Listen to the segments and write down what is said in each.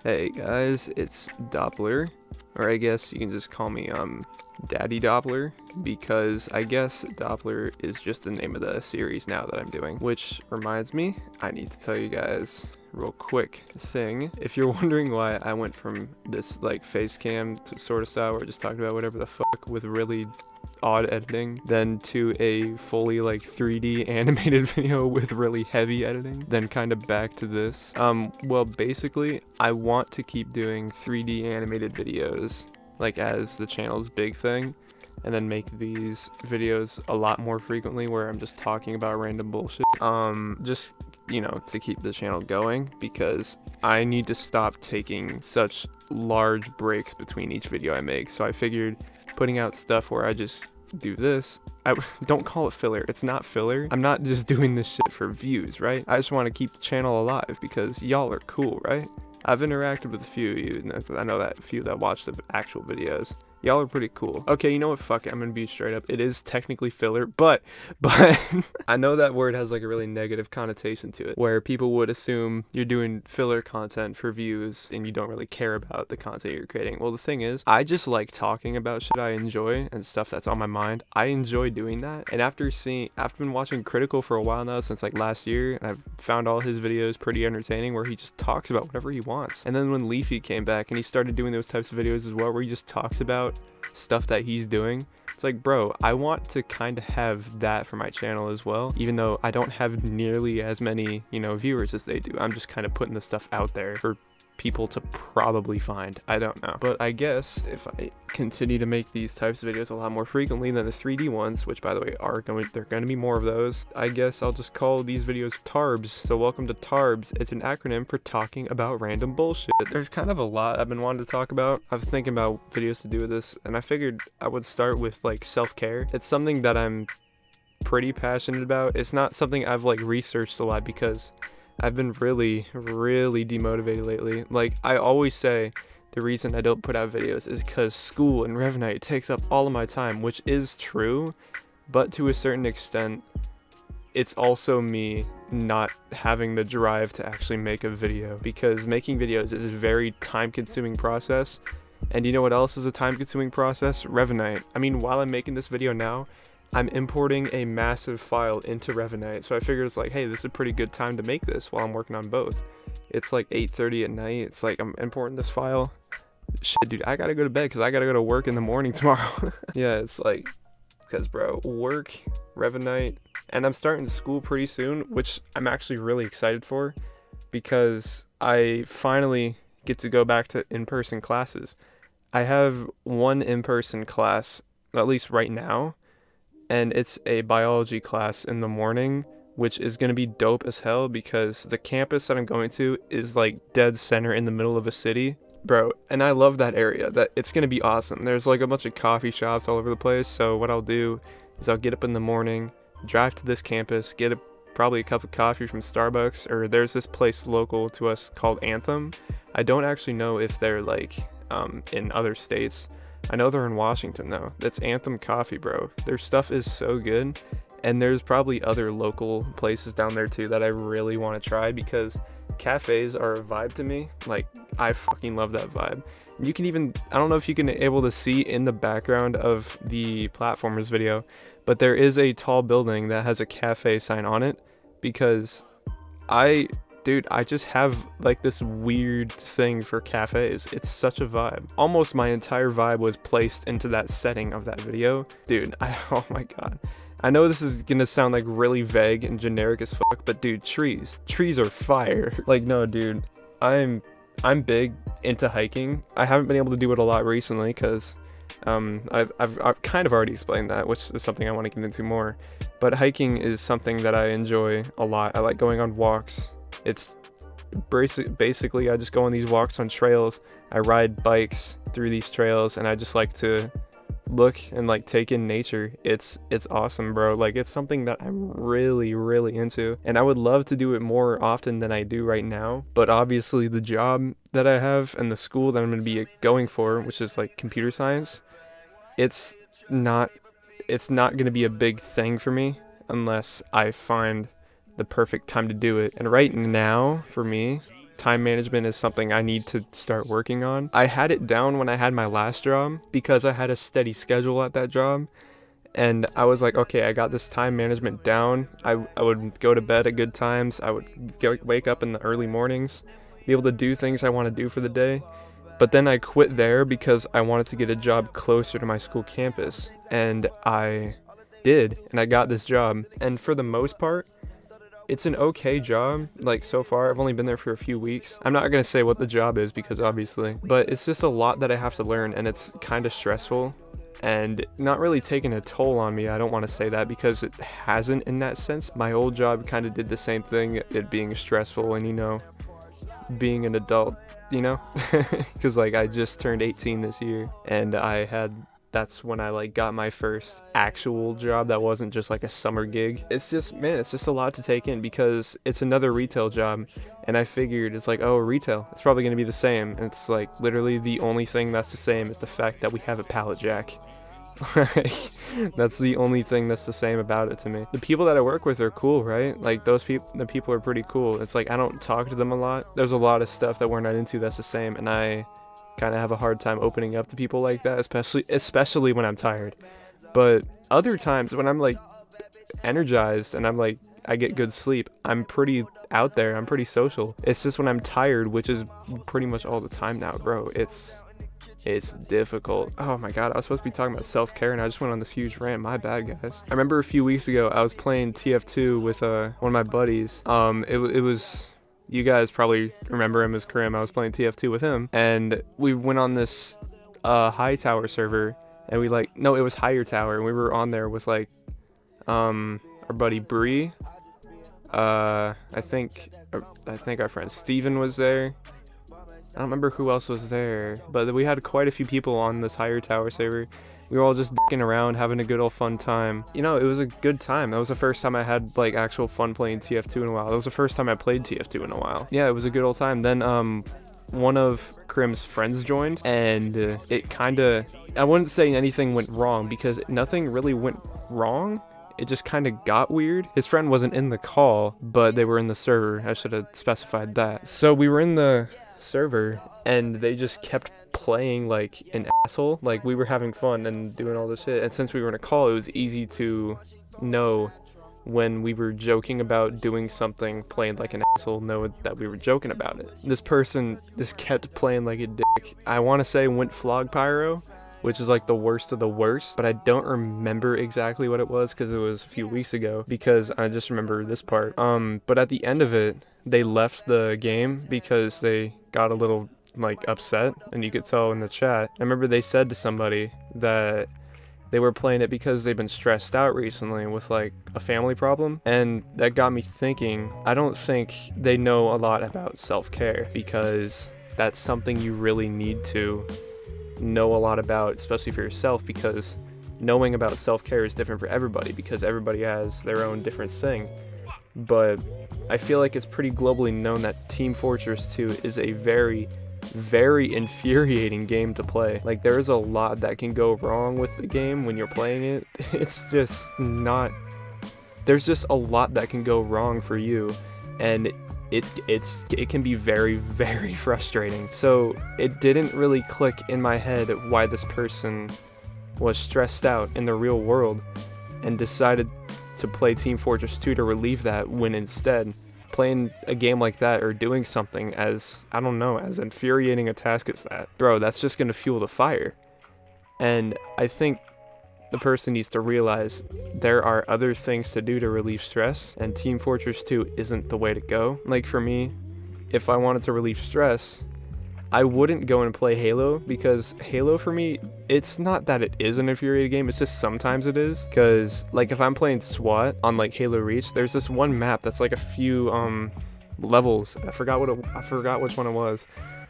Hey guys, it's Doplr, or I guess you can just call me Daddy Doplr, because I guess Doplr is just the name of the series now that I'm doing. Which reminds me, I need to tell you guys real quick thing. If you're wondering why I went from this like face cam to sort of style where I just talked about whatever the fuck with really odd editing, then to a fully like 3D animated video with really heavy editing, then kind of back to this. Well, basically, I want to keep doing 3D animated videos like as the channel's big thing, and then make these videos a lot more frequently where I'm just talking about random bullshit. Just, you know, to keep the channel going, because I need to stop taking such large breaks between each video I make. So I figured putting out stuff where I just do this, I don't call it filler. It's not filler. I'm not just doing this shit for views, right? I just want to keep the channel alive because y'all are cool, right? I've interacted with a few of you, and I know that few that watch the actual videos. Y'all are pretty cool. Okay, you know what? Fuck it. I'm gonna be straight up. It is technically filler, but I know that word has like a really negative connotation to it, where people would assume you're doing filler content for views and you don't really care about the content you're creating. Well, the thing is, I just like talking about shit I enjoy and stuff that's on my mind. I enjoy doing that. And after been watching Critical for a while now, since like last year, and I've found all his videos pretty entertaining, where he just talks about whatever he wants. And then when Leafy came back and he started doing those types of videos as well, where he just talks about stuff that he's doing, it's like, bro, I want to kind of have that for my channel as well, even though I don't have nearly as many, you know, viewers as they do. I'm just kind of putting the stuff out there for people to probably find. I don't know, but I guess if I continue to make these types of videos a lot more frequently than the 3D ones, which by the way they're going to be more of those, I guess I'll just call these videos TARBS. So welcome to TARBS. It's an acronym for talking about random bullshit. There's kind of a lot I've been wanting to talk about. I've been thinking about videos to do with this, and I figured I would start with like self-care. It's something that I'm pretty passionate about. It's not something I've like researched a lot because I've been really demotivated lately. Like, I always say the reason I don't put out videos is because school and Revenite takes up all of my time, which is true, but to a certain extent, it's also me not having the drive to actually make a video, because making videos is a very time-consuming process. And you know what else is a time-consuming process? Revenite. I mean, while I'm making this video now, I'm importing a massive file into Revenite, so I figured it's like, hey, this is a pretty good time to make this while I'm working on both. It's like 8:30 at night. It's like I'm importing this file. Shit, dude, I gotta go to bed because I gotta go to work in the morning tomorrow. Yeah, it's like, because bro, work, Revenite, and I'm starting school pretty soon, which I'm actually really excited for, because I finally get to go back to in-person classes. I have one in-person class, at least right now, and it's a biology class in the morning, which is going to be dope as hell because the campus that I'm going to is like dead center in the middle of a city, bro, and I love that area. That it's going to be awesome. There's like a bunch of coffee shops all over the place, so what I'll do is I'll get up in the morning, drive to this campus, get probably a cup of coffee from Starbucks, or there's this place local to us called Anthem. I don't actually know if they're like in other states. I know they're in Washington though. That's Anthem Coffee, bro. Their stuff is so good. And there's probably other local places down there too that I really want to try, because cafes are a vibe to me. Like, I fucking love that vibe. You can even, I don't know if you can able to see in the background of the platformers video, but there is a tall building that has a cafe sign on it, because dude, I just have like this weird thing for cafes. It's such a vibe. Almost my entire vibe was placed into that setting of that video. Dude, oh my god. I know this is gonna sound like really vague and generic as fuck, but dude, trees are fire. Like, no, dude, I'm big into hiking. I haven't been able to do it a lot recently because I've kind of already explained that, which is something I want to get into more. But hiking is something that I enjoy a lot. I like going on walks. It's basically I just go on these walks on trails. I ride bikes through these trails, and I just like to look and like take in nature. It's awesome, bro. Like, it's something that I'm really into, and I would love to do it more often than I do right now. But obviously the job that I have and the school that I'm going to be going for, which is like computer science, it's not going to be a big thing for me unless I find the perfect time to do it. And right now for me, time management is something I need to start working on. I had it down when I had my last job because I had a steady schedule at that job. And I was like, okay, I got this time management down. I would go to bed at good times. I would wake up in the early mornings, be able to do things I want to do for the day. But then I quit there because I wanted to get a job closer to my school campus. And I did, and I got this job. And for the most part, it's an okay job. Like, so far, I've only been there for a few weeks. I'm not going to say what the job is because obviously, but it's just a lot that I have to learn, and it's kind of stressful and not really taking a toll on me. I don't want to say that because it hasn't in that sense. My old job kind of did the same thing, it being stressful and, you know, being an adult, you know, because like I just turned 18 this year, and that's when I like got my first actual job that wasn't just like a summer gig. It's just, man, it's just a lot to take in because it's another retail job, and I figured it's like, oh, retail, it's probably going to be the same. And it's like literally the only thing that's the same is the fact that we have a pallet jack. That's the only thing that's the same about it to me. The people that I work with are cool, right? Like the people are pretty cool. It's like I don't talk to them a lot. There's a lot of stuff that we're not into that's the same, and I kind of have a hard time opening up to people like that, especially when I'm tired. But other times when I'm like energized and I'm like I get good sleep, I'm pretty out there, I'm pretty social. It's just when I'm tired, which is pretty much all the time now, bro, it's difficult. Oh my god, I was supposed to be talking about self-care and I just went on this huge rant. My bad, guys. I remember a few weeks ago I was playing TF2 with one of my buddies. It was, you guys probably remember him as Krim. I was playing TF2 with him, and we went on this high tower server, and it was higher tower, and we were on there with like our buddy Bree. I think our friend Steven was there. I don't remember who else was there, but we had quite a few people on this higher tower server. We were all just dicking around, having a good old fun time. You know, it was a good time. That was the first time I had like actual fun playing TF2 in a while. That was the first time I played TF2 in a while. Yeah, it was a good old time. Then one of Krim's friends joined, and it kind of, I wouldn't say anything went wrong because nothing really went wrong. It just kind of got weird. His friend wasn't in the call, but they were in the server. I should have specified that. So we were in the server, and they just kept playing like an asshole. Like, we were having fun and doing all this shit, and since we were in a call, it was easy to know when we were joking about doing something, playing like an asshole, know that we were joking about it. This person just kept playing like a dick. I want to say went flog pyro, which is like the worst of the worst, but I don't remember exactly what it was because it was a few weeks ago, because I just remember this part. But at the end of it, they left the game because they got a little like upset, and you could tell in the chat. I remember they said to somebody that they were playing it because they've been stressed out recently with like a family problem, and that got me thinking, I don't think they know a lot about self-care, because that's something you really need to know a lot about, especially for yourself, because knowing about self-care is different for everybody because everybody has their own different thing. But I feel like it's pretty globally known that Team Fortress 2 is a very, very infuriating game to play. Like, there's a lot that can go wrong with the game when you're playing it. It's just not, there's just a lot that can go wrong for you, and it can be very, very frustrating. So it didn't really click in my head why this person was stressed out in the real world and decided to play Team Fortress 2 to relieve that, when instead playing a game like that or doing something as, I don't know, as infuriating a task as that, bro, that's just gonna fuel the fire. And I think the person needs to realize there are other things to do to relieve stress, and Team Fortress 2 isn't the way to go. Like, for me, if I wanted to relieve stress, I wouldn't go and play Halo, because Halo, for me, it's not that it is an infuriating game, it's just sometimes it is. Because like, if I'm playing SWAT on like Halo Reach, there's this one map that's like a few levels. I forgot which one it was.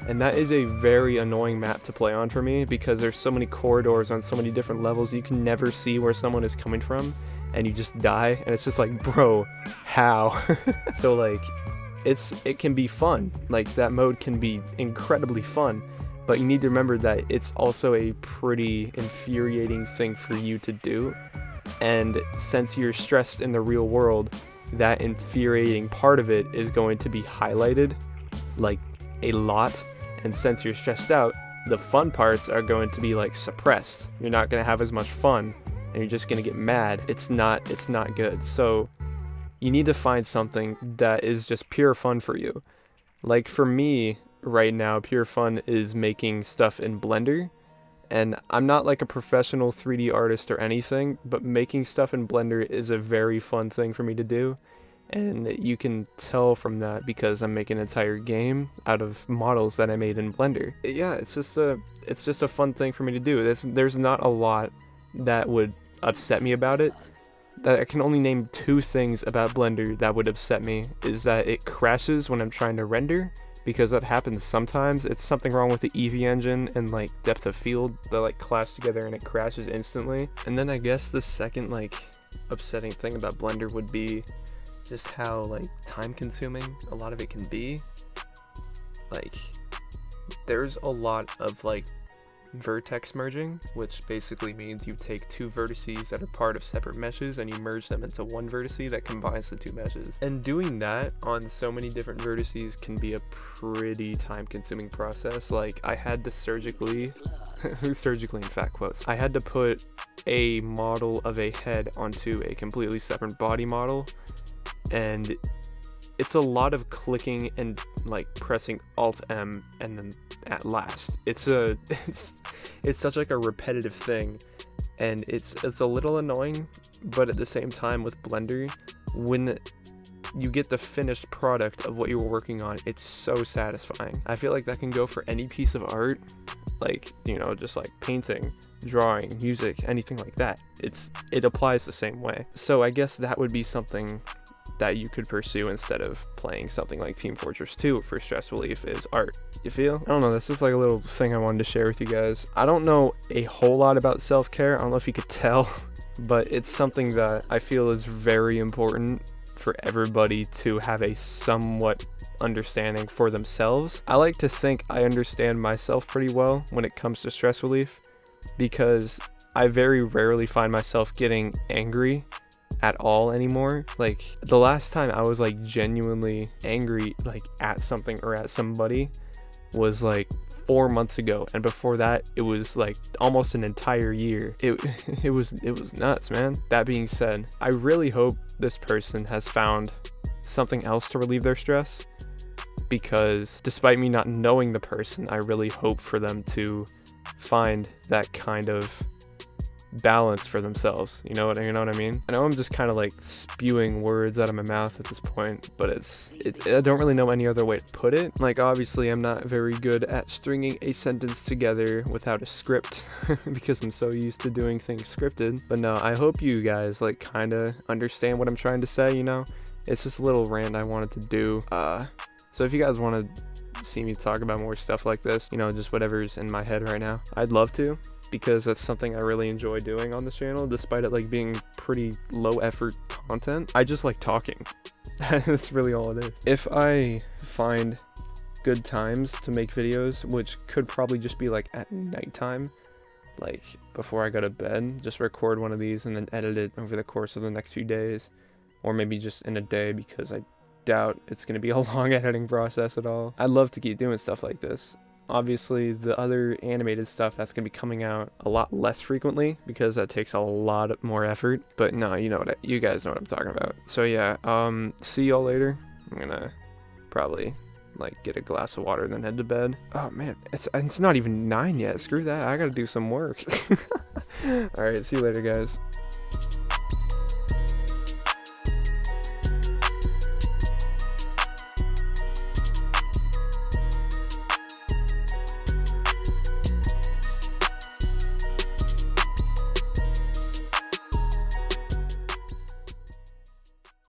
And that is a very annoying map to play on for me, because there's so many corridors on so many different levels, you can never see where someone is coming from, and you just die, and it's just like, bro, how? So like, it can be fun. Like, that mode can be incredibly fun, but you need to remember that it's also a pretty infuriating thing for you to do. And since you're stressed in the real world, that infuriating part of it is going to be highlighted like a lot, and since you're stressed out, the fun parts are going to be like suppressed. You're not going to have as much fun, and you're just going to get mad. It's not good. So you need to find something that is just pure fun for you. Like for me right now, pure fun is making stuff in Blender. And I'm not like a professional 3D artist or anything, but making stuff in Blender is a very fun thing for me to do. And you can tell from that because I'm making an entire game out of models that I made in Blender. Yeah, it's just a fun thing for me to do. There's not a lot that would upset me about it. I can only name 2 things about Blender that would upset me, is that it crashes when I'm trying to render, because that happens sometimes. It's something wrong with the Eevee engine and like depth of field that like clash together and it crashes instantly. And then I guess the second like upsetting thing about Blender would be just how like time consuming a lot of it can be. Like there's a lot of like vertex merging, which basically means you take 2 vertices that are part of separate meshes and you merge them into one vertice that combines the 2 meshes. And doing that on so many different vertices can be a pretty time consuming process. Like I had to surgically in fact quotes, I had to put a model of a head onto a completely separate body model, and it's a lot of clicking and like pressing Alt M and then at last. It's such like a repetitive thing, and it's a little annoying, but at the same time with Blender, when you get the finished product of what you were working on, it's so satisfying. I feel like that can go for any piece of art, like, you know, just like painting, drawing, music, anything like that. It applies the same way. So I guess that would be something that you could pursue instead of playing something like Team Fortress 2 for stress relief, is art. You feel? I don't know, this is like a little thing I wanted to share with you guys. I don't know a whole lot about self-care, I don't know if you could tell, but it's something that I feel is very important for everybody to have a somewhat understanding for themselves. I like to think I understand myself pretty well when it comes to stress relief, because I very rarely find myself getting angry at all anymore. Like the last time I was like genuinely angry like at something or at somebody was like 4 months ago, and before that it was like almost an entire year. It was nuts, man. That being said, I really hope this person has found something else to relieve their stress, because despite me not knowing the person, I really hope for them to find that kind of balance for themselves. You know what I mean? I know I'm just kind of like spewing words out of my mouth at this point, but I don't really know any other way to put it. Like obviously I'm not very good at stringing a sentence together without a script because I'm so used to doing things scripted. But no, I hope you guys like kind of understand what I'm trying to say, you know? It's just a little rant I wanted to do. So if you guys want to see me talk about more stuff like this, you know, just whatever's in my head right now, I'd love to, because that's something I really enjoy doing on this channel, despite it like being pretty low effort content. I just like talking. That's really all it is. If I find good times to make videos, which could probably just be like at nighttime, like before I go to bed, just record one of these and then edit it over the course of the next few days, or maybe just in a day, because I doubt it's going to be a long editing process at all. I'd love to keep doing stuff like this. Obviously the other animated stuff, that's going to be coming out a lot less frequently, because that takes a lot more effort. But no, you guys know what I'm talking about. So yeah, see y'all later. I'm gonna probably like get a glass of water and then head to bed. Oh man, it's not even 9 yet. Screw that, I gotta do some work. All right, see you later guys.